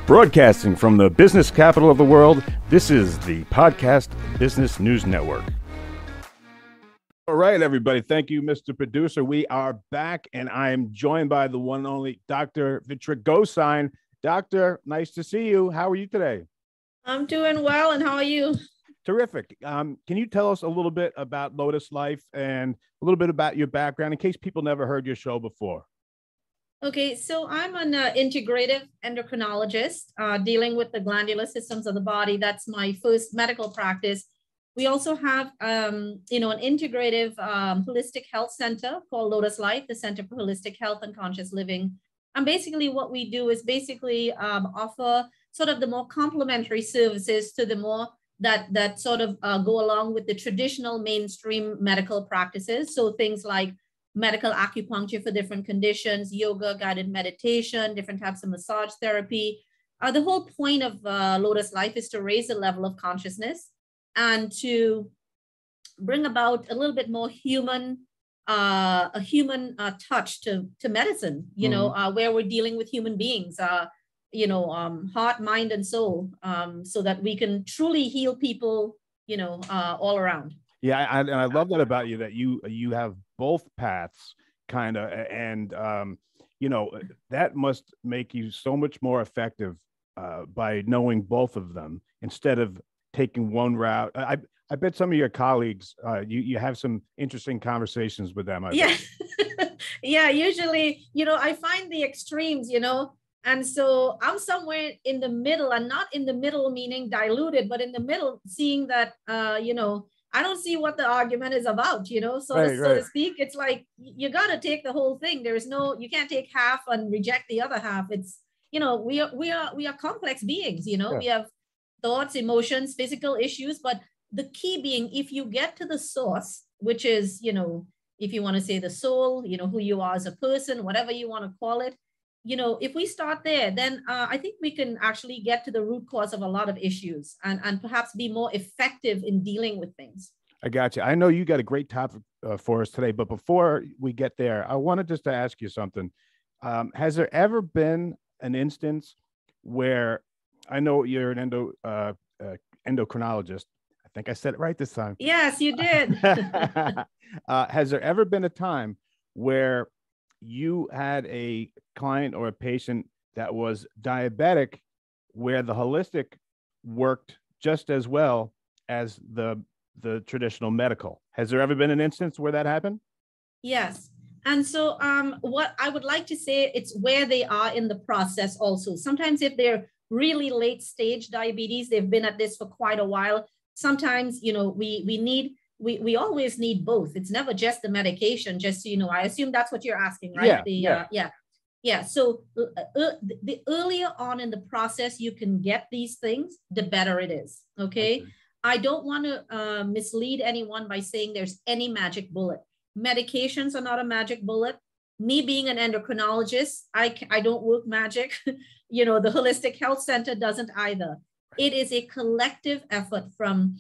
Broadcasting from the business capital of the world, this is the Podcast Business News Network. All right, everybody. Thank you, Mr. Producer. We are back, and I am joined by the one and only Dr. Vitra Gosine. Doctor, nice to see you. How are you today? I'm doing well, and how are you? Terrific. Can you tell us a little bit about Lotus Life and a little bit about your background in case people never heard your show before? Okay, so I'm an integrative endocrinologist dealing with the glandular systems of the body. That's my first medical practice. We also have, an integrative holistic health center called Lotus Life, the Center for Holistic Health and Conscious Living. And basically what we do is basically offer sort of the more complementary services to the more that sort of go along with the traditional mainstream medical practices. So things like medical acupuncture for different conditions, yoga, guided meditation, different types of massage therapy. The whole point of Lotus Life is to raise the level of consciousness and to bring about a little bit more human, a human touch to medicine, where we're dealing with human beings, heart, mind, and soul, so that we can truly heal people, all around. Yeah, and I love that about you, that you have both paths kind of, and that must make you so much more effective by knowing both of them instead of taking one route. I bet some of your colleagues, you have some interesting conversations with them. Yeah. Yeah, usually, I find the extremes, and so I'm somewhere in the middle, and not in the middle meaning diluted, but in the middle, seeing that, I don't see what the argument is about, so to speak. It's like, you got to take the whole thing. You can't take half and reject the other half. It's, we are complex beings, Yeah. We have thoughts, emotions, physical issues, but the key being, if you get to the source, which is, if you want to say the soul, who you are as a person, whatever you want to call it, if we start there, then I think we can actually get to the root cause of a lot of issues and perhaps be more effective in dealing with things. I got you. I know you got a great topic for us today, but before we get there, I wanted just to ask you something. Has there ever been an instance where, I know you're an endocrinologist. I think I said it right this time. Yes, you did. Has there ever been a time where you had a client or a patient that was diabetic, where the holistic worked just as well as the traditional medical? Has there ever been an instance where that happened? Yes. And so what I would like to say, it's where they are in the process also. Sometimes if they're really late stage diabetes, they've been at this for quite a while. Sometimes, we always need both. It's never just the medication, just so you know. I assume that's what you're asking, right? Yeah. So the earlier on in the process you can get these things, the better it is. Okay. I don't want to mislead anyone by saying there's any magic bullet. Medications are not a magic bullet. Me being an endocrinologist, I don't work magic. The Holistic Health Center doesn't either. It is a collective effort from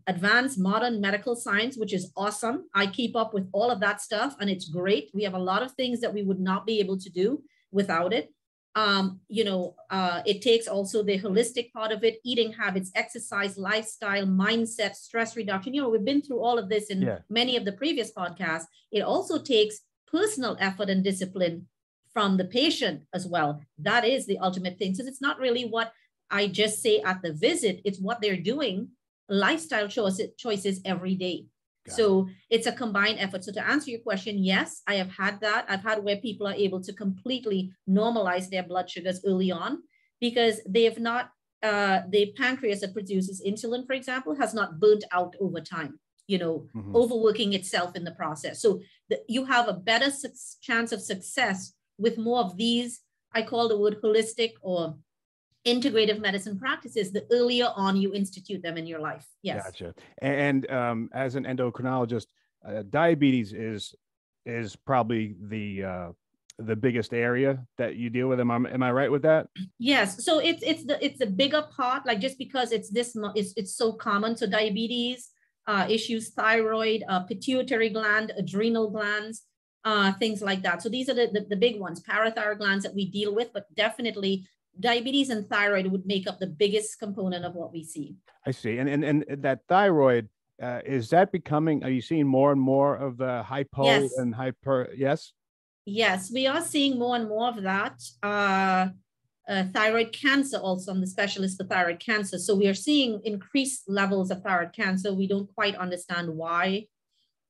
advanced modern medical science, which is awesome. I keep up with all of that stuff, and it's great. We have a lot of things that we would not be able to do without it. It takes also the holistic part of it, eating habits, exercise, lifestyle, mindset, stress reduction. We've been through all of this in many of the previous podcasts. It also takes personal effort and discipline from the patient as well. That is the ultimate thing. So it's not really what I just say at the visit, it's what they're doing, lifestyle choices every day. So it's a combined effort. So to answer your question, yes, I have had that. I've had where people are able to completely normalize their blood sugars early on because they have not, the pancreas that produces insulin, for example, has not burnt out over time, overworking itself in the process. So you have a better chance of success with more of these, I call the word holistic or integrative medicine practices, the earlier on you institute them in your life. Yes. Gotcha. And as an endocrinologist, diabetes is probably the biggest area that you deal with. Am I right with that? Yes. So it's the bigger part, like just because it's so common. So diabetes, issues, thyroid, pituitary gland, adrenal glands, things like that. So these are the big ones, parathyroid glands that we deal with, but definitely diabetes and thyroid would make up the biggest component of what we see. I see. And that thyroid, is that becoming, are you seeing more and more of the hypo Yes. and hyper? Yes. Yes, we are seeing more and more of that. Thyroid cancer also. I'm the specialist for thyroid cancer. So we are seeing increased levels of thyroid cancer. We don't quite understand why.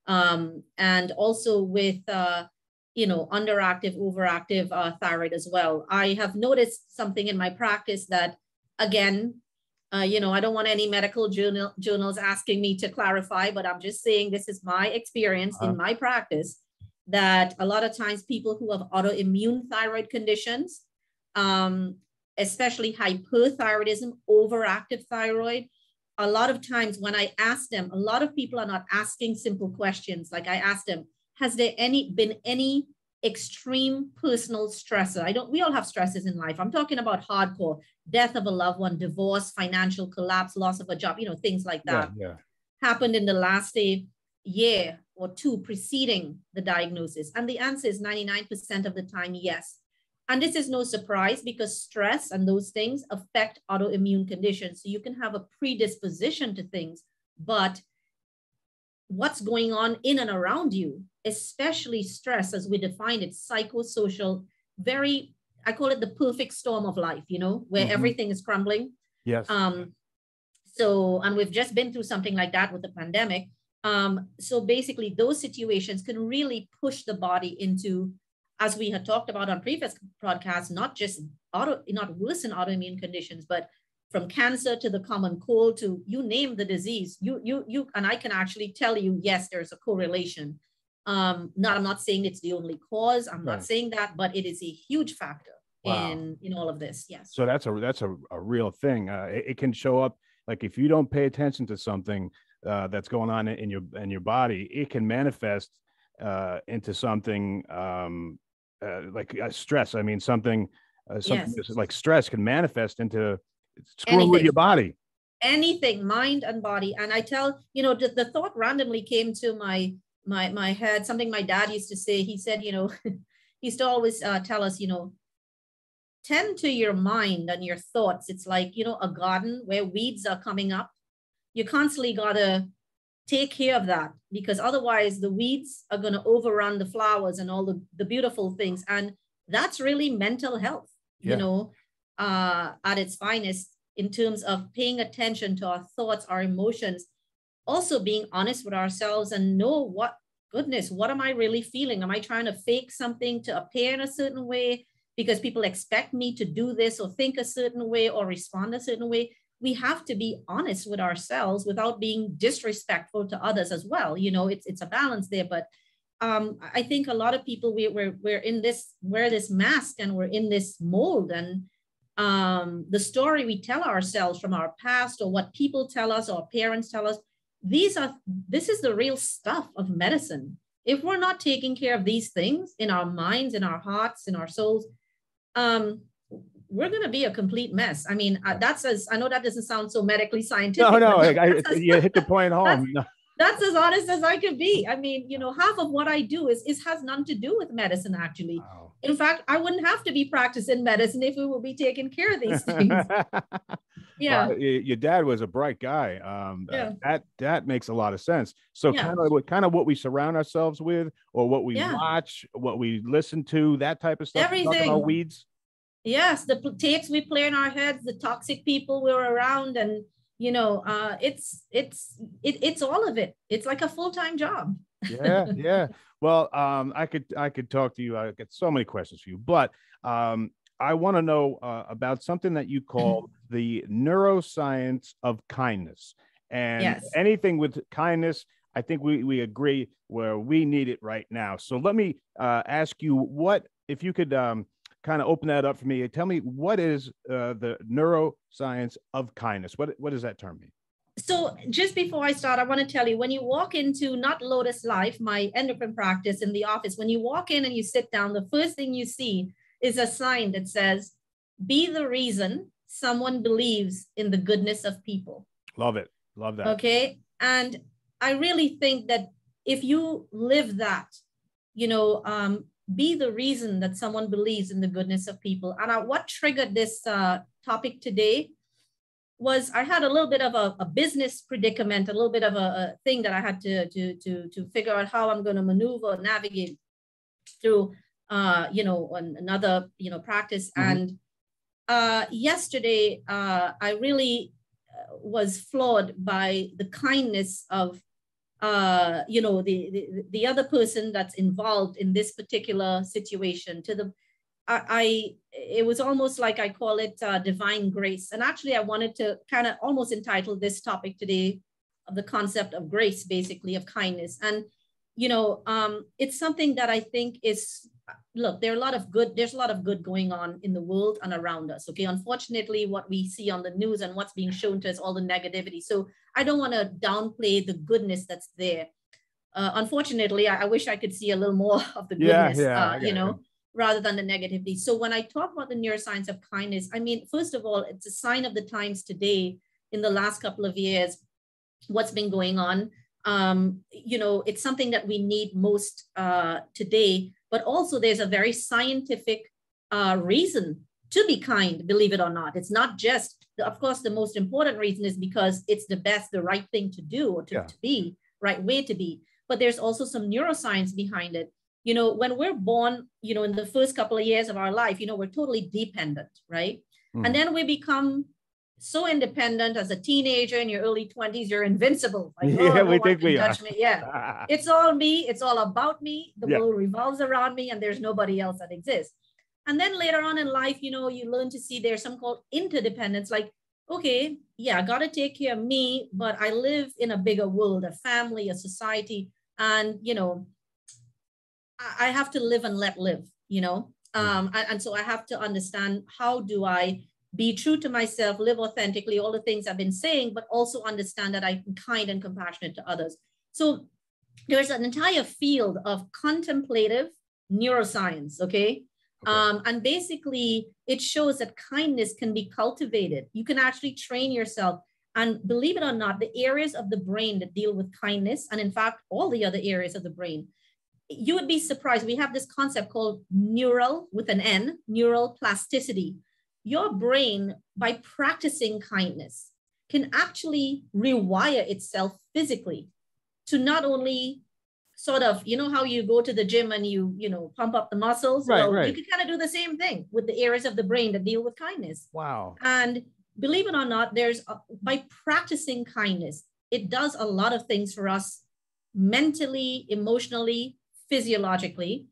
And also with, underactive, overactive thyroid as well. I have noticed something in my practice that, again, I don't want any medical journals asking me to clarify, but I'm just saying this is my experience in my practice, that a lot of times people who have autoimmune thyroid conditions, especially hyperthyroidism, overactive thyroid, a lot of times when I ask them, a lot of people are not asking simple questions. Like I asked them, has there been any extreme personal stressor? We all have stresses in life. I'm talking about hardcore, death of a loved one, divorce, financial collapse, loss of a job, things like that. Yeah. Happened in the last year or two preceding the diagnosis. And the answer is 99% of the time, yes. And this is no surprise because stress and those things affect autoimmune conditions. So you can have a predisposition to things, but what's going on in and around you, especially stress, as we define it, psychosocial, I call it the perfect storm of life, where everything is crumbling. Yes. And we've just been through something like that with the pandemic. So basically those situations can really push the body into, as we had talked about on previous podcasts, not worsen autoimmune conditions, but from cancer to the common cold to you name the disease, and I can actually tell you, yes, there's a correlation. I'm not saying it's the only cause. I'm not saying that, but it is a huge factor in all of this. Yes. So that's a real thing. It can show up, like if you don't pay attention to something that's going on in your body, it can manifest into something like stress. I mean, something like stress can manifest into screwing with your body. Anything, mind and body. And I tell, the thought randomly came to my head, something my dad used to say. He said, he used to always tell us, tend to your mind and your thoughts. It's like, a garden where weeds are coming up. You constantly got to take care of that, because otherwise the weeds are going to overrun the flowers and all the beautiful things. And that's really mental health, at its finest, in terms of paying attention to our thoughts, our emotions, also being honest with ourselves and know what am I really feeling? Am I trying to fake something to appear in a certain way because people expect me to do this or think a certain way or respond a certain way? We have to be honest with ourselves without being disrespectful to others as well. It's a balance there. But I think a lot of people, we're this mask and we're in this mold, and the story we tell ourselves from our past or what people tell us or parents tell us, this is the real stuff of medicine. If we're not taking care of these things in our minds, in our hearts, in our souls, we're going to be a complete mess. I mean, I know that doesn't sound so medically scientific. No, you hit the point home. That's as honest as I could be. I mean, half of what I do has nothing to do with medicine, actually. Wow. In fact, I wouldn't have to be practicing medicine if we would be taking care of these things. Yeah. Your dad was a bright guy. That makes a lot of sense. So kind of what we surround ourselves with, or what we watch, what we listen to, that type of stuff. Everything. Talking about weeds. Yes, the tapes we play in our heads, the toxic people we're around, and it's all of it. It's like a full-time job. Yeah. Well, I could talk to you. I get so many questions for you, but I want to know about something that you call the neuroscience of kindness, and anything with kindness. I think we agree where we need it right now. So let me ask you, if you could kind of open that up for me. Tell me, what is the neuroscience of kindness? What does that term mean? So just before I start, I want to tell you, when you walk into not Lotus Life, my endocrine practice in the office, when you walk in and you sit down, the first thing you see is a sign that says, be the reason someone believes in the goodness of people. Love it. Love that. Okay. And I really think that if you live that, be the reason that someone believes in the goodness of people. And what triggered this topic today was I had a little bit of a business predicament, a little bit of a thing that I had to figure out how I'm going to maneuver, navigate through, another, practice. Mm-hmm. And yesterday, I really was floored by the kindness of, the other person that's involved in this particular situation. It was almost like I call it divine grace. And actually, I wanted to kind of almost entitle this topic today of the concept of grace, basically, of kindness. And, it's something that I think is, look, there's a lot of good going on in the world and around us. Okay. Unfortunately, what we see on the news and what's being shown to us, all the negativity. So I don't want to downplay the goodness that's there. Unfortunately, I wish I could see a little more of the goodness, rather than the negativity. So when I talk about the neuroscience of kindness, I mean, first of all, it's a sign of the times today. In the last couple of years, what's been going on, it's something that we need most today, but also there's a very scientific reason to be kind, believe it or not. It's not just, of course, the most important reason is because it's the right thing to do, or to be, right way to be. But there's also some neuroscience behind it. When we're born, in the first couple of years of our life, we're totally dependent, right? Mm. And then we become so independent. As a teenager in your early 20s, you're invincible. Like, we think we are. Me. Yeah, it's all me. It's all about me. The world revolves around me, and there's nobody else that exists. And then later on in life, you learn to see there's something called interdependence. Like, okay, yeah, I got to take care of me, but I live in a bigger world, a family, a society, and, I have to live and let live, and so I have to understand, how do I be true to myself, live authentically, all the things I've been saying, but also understand that I'm kind and compassionate to others. So there's an entire field of contemplative neuroscience, okay? And basically it shows that kindness can be cultivated. You can actually train yourself. And believe it or not, the areas of the brain that deal with kindness, and in fact, all the other areas of the brain, you would be surprised. We have this concept called neural, with an N, neural plasticity. Your brain, by practicing kindness, can actually rewire itself physically to not only sort of, how you go to the gym and you pump up the muscles. Right. You can kind of do the same thing with the areas of the brain that deal with kindness. Wow. And believe it or not, by practicing kindness, it does a lot of things for us mentally, emotionally, physiologically.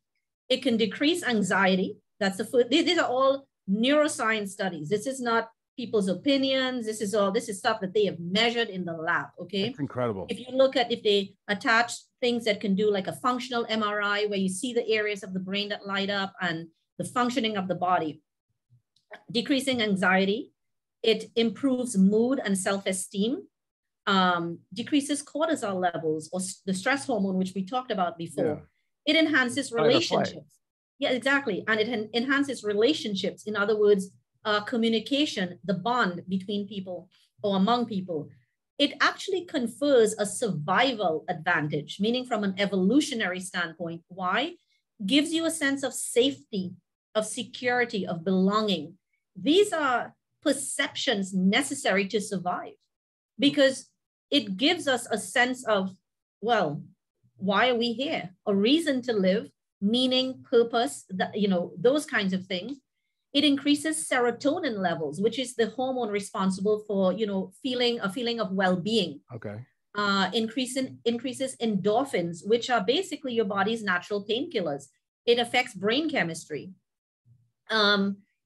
It can decrease anxiety. That's the first. These are all neuroscience studies. This is not people's opinions. This is stuff that they have measured in the lab. Okay. It's incredible. If you look at, if they attach things that can do like a functional MRI, where you see the areas of the brain that light up and the functioning of the body, decreasing anxiety, it improves mood and self-esteem, decreases cortisol levels, or the stress hormone, which we talked about before. It enhances relationships. Yeah, exactly. And it enhances relationships. In other words, communication, the bond between people or among people. It actually confers a survival advantage, meaning from an evolutionary standpoint. Why? Gives you a sense of safety, of security, of belonging. These are perceptions necessary to survive, because it gives us a sense of, well, why are we here? A reason to live, meaning, purpose, those kinds of things. It increases serotonin levels, which is the hormone responsible for, a feeling of well-being. Okay. Increases endorphins, which are basically your body's natural painkillers. It affects brain chemistry.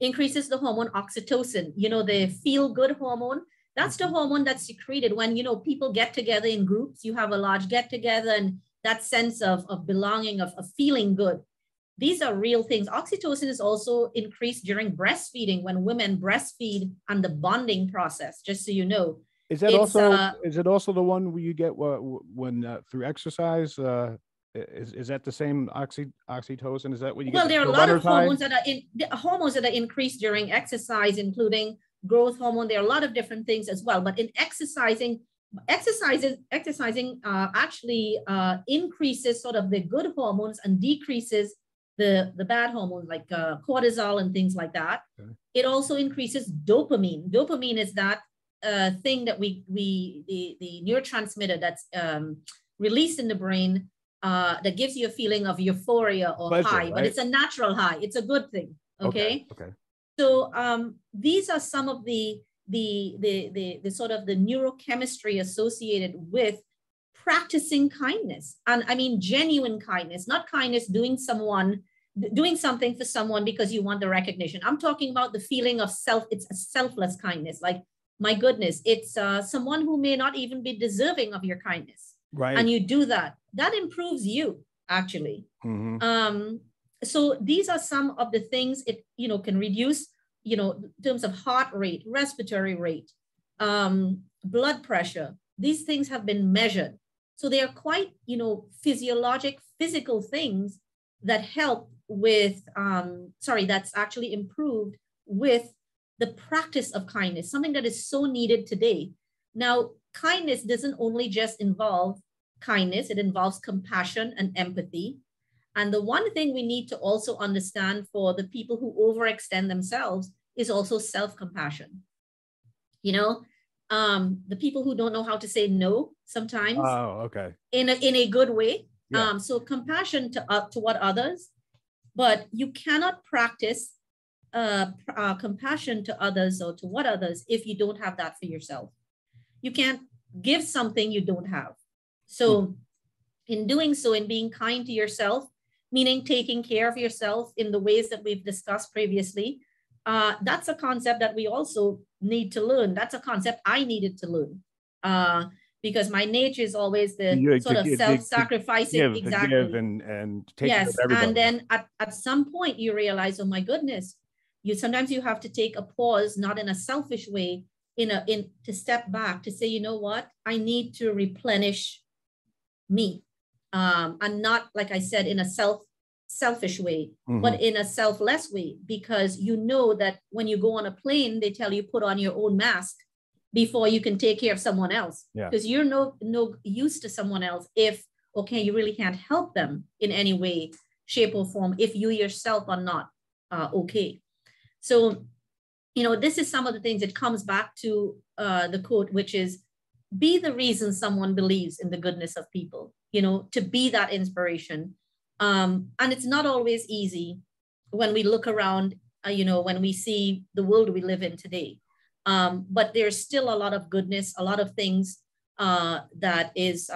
Increases the hormone oxytocin, the feel-good hormone. That's the hormone that's secreted when, people get together in groups. You have a large get-together, and that sense of belonging, of feeling good. These are real things. Oxytocin is also increased during breastfeeding, when women breastfeed, and the bonding process, just so you know. Is it also the one where you get when through exercise? Is that the same oxytocin? Is that what you get? Well, there are a lot of hormones that are increased during exercise, including growth hormone. There are a lot of different things as well. But in exercising actually increases sort of the good hormones and decreases the bad hormones like cortisol and things like that. Okay. It also increases dopamine. Dopamine is that thing that the neurotransmitter that's released in the brain that gives you a feeling of euphoria or pleasure, high, right? But it's a natural high. It's a good thing. Okay. Okay. So these are some of the sort of the neurochemistry associated with practicing kindness. And I mean genuine kindness, not kindness doing something for someone because you want the recognition. I'm talking about the feeling of self. It's a selfless kindness. Like, my goodness, it's someone who may not even be deserving of your kindness. Right. And you do that. That improves you, actually. Mm-hmm. So these are some of the things it, can reduce, in terms of heart rate, respiratory rate, blood pressure. These things have been measured. So they are quite, physiologic, physical things that help with, that's actually improved with the practice of kindness, something that is so needed today. Now, kindness doesn't only just involve kindness, it involves compassion and empathy. And the one thing we need to also understand for the people who overextend themselves is also self-compassion. The people who don't know how to say no sometimes. Oh, okay. In a good way. Yeah. So compassion toward others, but you cannot practice compassion to others or toward others if you don't have that for yourself. You can't give something you don't have. So in doing so, in being kind to yourself, meaning taking care of yourself in the ways that we've discussed previously, that's a concept that we also need to learn. That's a concept I needed to learn because my nature is always the sort of self-sacrificing. Exactly. To give and take care of everybody. And then at some point you realize, oh my goodness, sometimes you have to take a pause, not in a selfish way, to step back to say, you know what, I need to replenish me. And not, like I said, in a selfish way, mm-hmm. but in a selfless way, because you know that when you go on a plane, they tell you put on your own mask before you can take care of someone else. Because you're no use to someone else if, you really can't help them in any way, shape or form if you yourself are not okay. So, this is some of the things that comes back to the quote, which is, be the reason someone believes in the goodness of people, to be that inspiration. And it's not always easy when we look around, when we see the world we live in today. But there's still a lot of goodness, a lot of things that is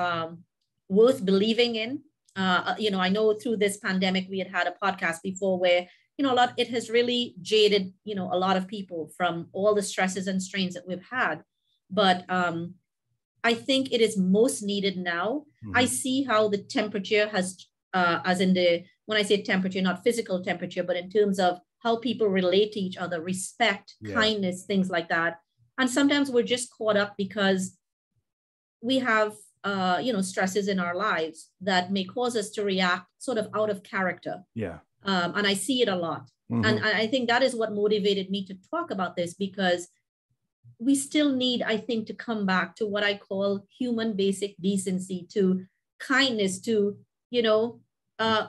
worth believing in. I know through this pandemic, we had a podcast before where, it has really jaded, a lot of people from all the stresses and strains that we've had. But I think it is most needed now. Mm-hmm. I see how the temperature has, when I say temperature, not physical temperature, but in terms of how people relate to each other, respect, kindness, things like that. And sometimes we're just caught up because we have, stresses in our lives that may cause us to react sort of out of character. Yeah. And I see it a lot. Mm-hmm. And I think that is what motivated me to talk about this, because we still need, I think, to come back to what I call human basic decency, to kindness, to,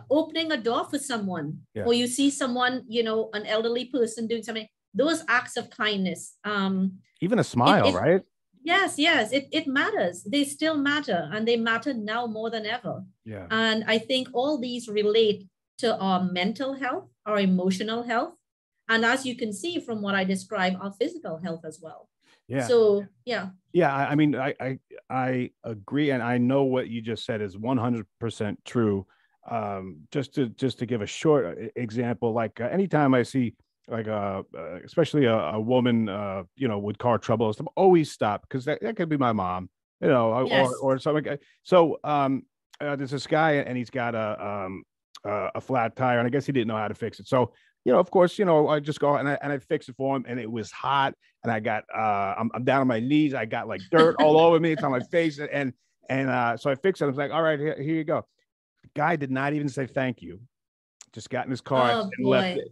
opening a door for someone, or you see someone, an elderly person doing something, those acts of kindness. Even a smile, right? Yes, it matters. They still matter, and they matter now more than ever. Yeah. And I think all these relate to our mental health, our emotional health, and as you can see from what I described, our physical health as well. Yeah. So, yeah. Yeah. I mean, I agree. And I know what you just said is 100% true. Just to give a short example, like anytime I see like especially a woman, with car trouble, I'm always stop, because that could be my mom, yes. or something. So there's this guy and he's got a flat tire, and I guess he didn't know how to fix it. So, of course, I just go and I fix it for him, and it was hot, and I got I'm down on my knees. I got like dirt all over me. It's on my face, and so I fixed it. I was like, all right, here you go. The guy did not even say thank you. Just got in his car and left it.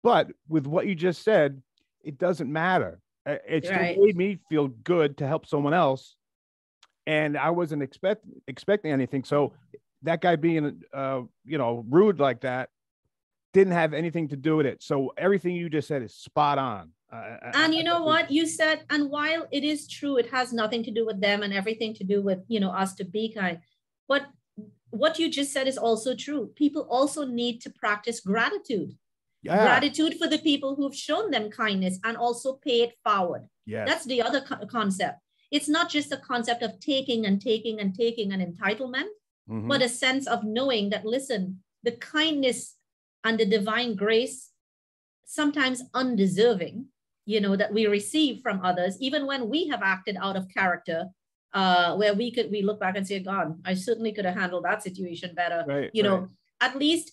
But with what you just said, it doesn't matter. It still made me feel good to help someone else, and I wasn't expecting anything. So that guy being rude like that, didn't have anything to do with it. So everything you just said is spot on. And you know what you said, and while it is true, it has nothing to do with them and everything to do with, you know, us to be kind. But what you just said is also true. People also need to practice gratitude. Yeah. Gratitude for the people who've shown them kindness and also pay it forward. Yes. That's the other concept. It's not just a concept of taking and taking and taking an entitlement, but a sense of knowing that, listen, the kindness and the divine grace, sometimes undeserving, you know, that we receive from others, even when we have acted out of character, where we look back and say, God, I certainly could have handled that situation better. Right, you know, at least,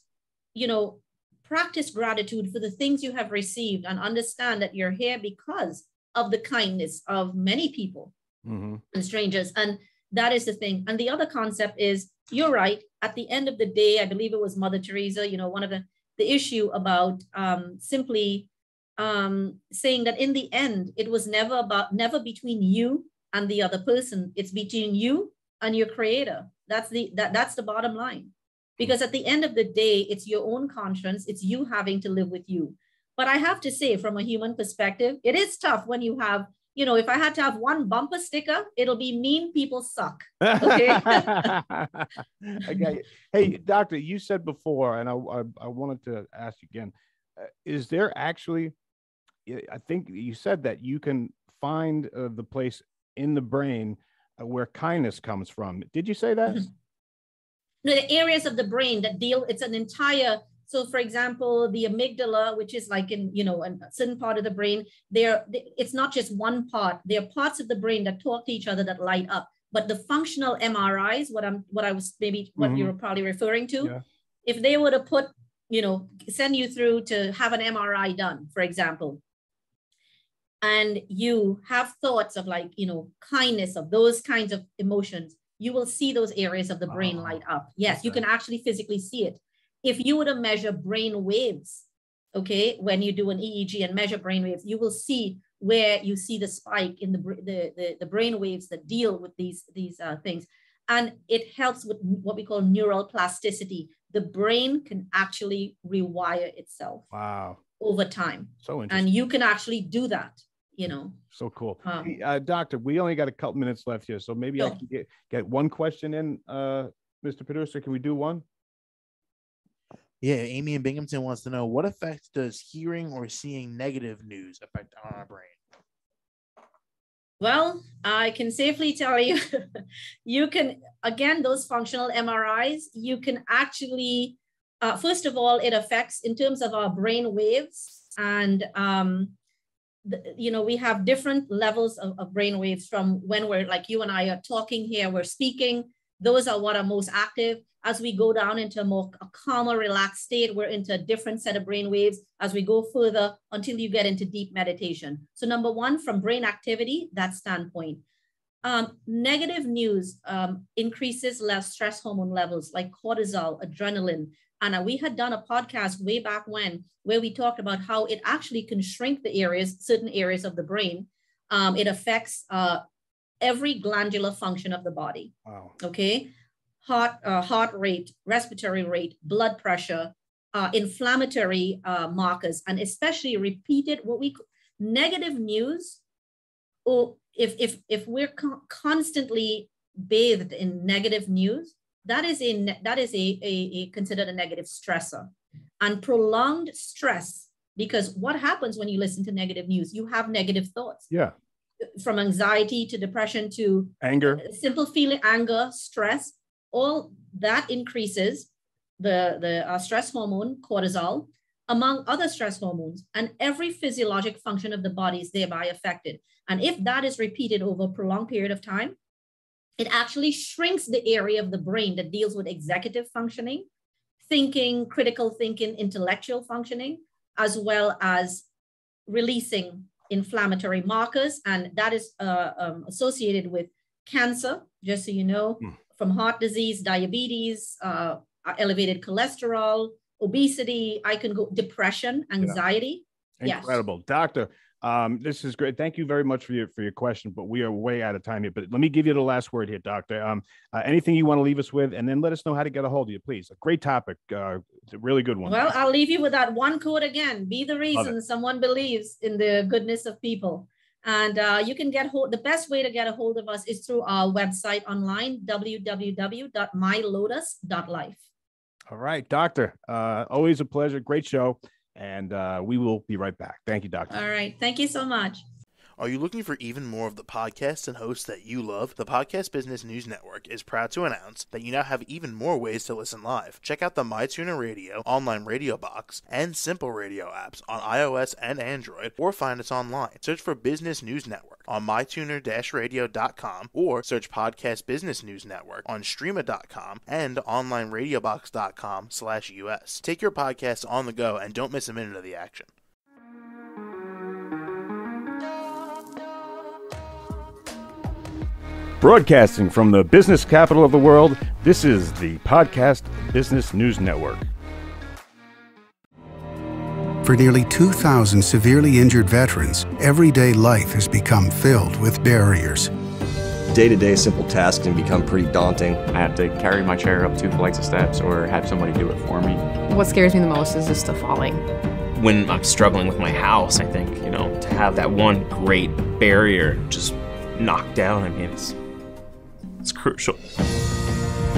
you know, practice gratitude for the things you have received and understand that you're here because of the kindness of many people and strangers. And that is the thing. And the other concept is, you're right. At the end of the day, I believe it was Mother Teresa, you know, one of the issue about simply saying that in the end, it was never between you and the other person. It's between you and your creator. That's the bottom line. Because at the end of the day, it's your own conscience. It's you having to live with you. But I have to say, from a human perspective, it is tough when you have, you know, if I had to have one bumper sticker, it'll be mean people suck. Okay. Okay. Hey, doctor, you said before, and I wanted to ask you again, is there actually, I think you said that you can find the place in the brain where kindness comes from. Did you say that? No, the areas of the brain that deal, it's an entire, so for example, the amygdala, which is like in, you know, a certain part of the brain, it's not just one part. There are parts of the brain that talk to each other that light up. But the functional MRIs, what you were probably referring to, if they were to put, you know, send you through to have an MRI done, for example, and you have thoughts of, like, you know, kindness, of those kinds of emotions, you will see those areas of the brain light up. Yes, okay. You can actually physically see it. If you were to measure brain waves, okay, when you do an EEG and measure brain waves, you will see where you see the spike in the brain waves that deal with these things. And it helps with what we call neural plasticity. The brain can actually rewire itself. Wow. Over time. So interesting. And you can actually do that, you know. So cool. Hey, doctor, we only got a couple minutes left here, so maybe I can get one question in. Mr. Producer, can we do one? Yeah, Amy in Binghamton wants to know, what effect does hearing or seeing negative news affect on our brain? Well, I can safely tell you, you can, again, those functional MRIs, you can actually, first of all, it affects in terms of our brain waves. And, you know, we have different levels of brain waves from when we're, like you and I are talking here, we're speaking. Those are what are most active. As we go down into a calmer, relaxed state, we're into a different set of brain waves as we go further until you get into deep meditation. So number one, from brain activity, that standpoint. Negative news increases less stress hormone levels like cortisol, adrenaline. And we had done a podcast way back when, where we talked about how it actually can shrink the areas, certain areas of the brain. It affects every glandular function of the body. Wow. Okay. Heart rate, respiratory rate, blood pressure, inflammatory markers, and especially repeated negative news. Or if we're constantly bathed in negative news, that is considered a negative stressor. And prolonged stress, because what happens when you listen to negative news? You have negative thoughts. Yeah. From anxiety to depression to anger, simple feeling, anger, stress. All that increases the stress hormone, cortisol, among other stress hormones, and every physiologic function of the body is thereby affected. And if that is repeated over a prolonged period of time, it actually shrinks the area of the brain that deals with executive functioning, thinking, critical thinking, intellectual functioning, as well as releasing inflammatory markers. And that is associated with cancer, just so you know. From heart disease, diabetes, elevated cholesterol, obesity, I can go depression, anxiety. Yeah. Incredible. Yes. Doctor, This is great. Thank you very much for your question, but we are way out of time here. But let me give you the last word here, Doctor. Anything you want to leave us with, and then let us know how to get a hold of you, please. A great topic. It's a really good one. Well, I'll leave you with that one quote again. Be the reason someone believes in the goodness of people. And you can the best way to get a hold of us is through our website online, www.mylotus.life. All right, Doctor. Always a pleasure. Great show. And we will be right back. Thank you, Doctor. All right. Thank you so much. Are you looking for even more of the podcasts and hosts that you love? The Podcast Business News Network is proud to announce that you now have even more ways to listen live. Check out the MyTuner Radio, online radio box, and Simple Radio apps on iOS and Android, or find us online. Search for Business News Network on mytuner-radio.com, or search Podcast Business News Network on streama.com and onlineradiobox.com/US. Take your podcast on the go and don't miss a minute of the action. Broadcasting from the business capital of the world, this is the Podcast Business News Network. For nearly 2,000 severely injured veterans, everyday life has become filled with barriers. Day-to-day simple tasks can become pretty daunting. I have to carry my chair up 2 flights of steps or have somebody do it for me. What scares me the most is just the falling. When I'm struggling with my house, I think, to have that one great barrier just knocked down, it's crucial.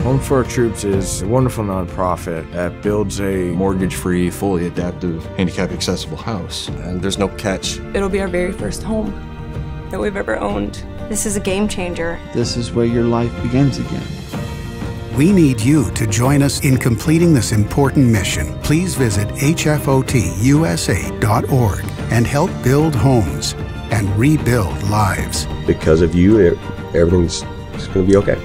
Home for Our Troops is a wonderful nonprofit that builds a mortgage-free, fully adaptive, handicap-accessible house. And there's no catch. It'll be our very first home that we've ever owned. This is a game changer. This is where your life begins again. We need you to join us in completing this important mission. Please visit hfotusa.org and help build homes and rebuild lives. Because of you, everything's going to be okay.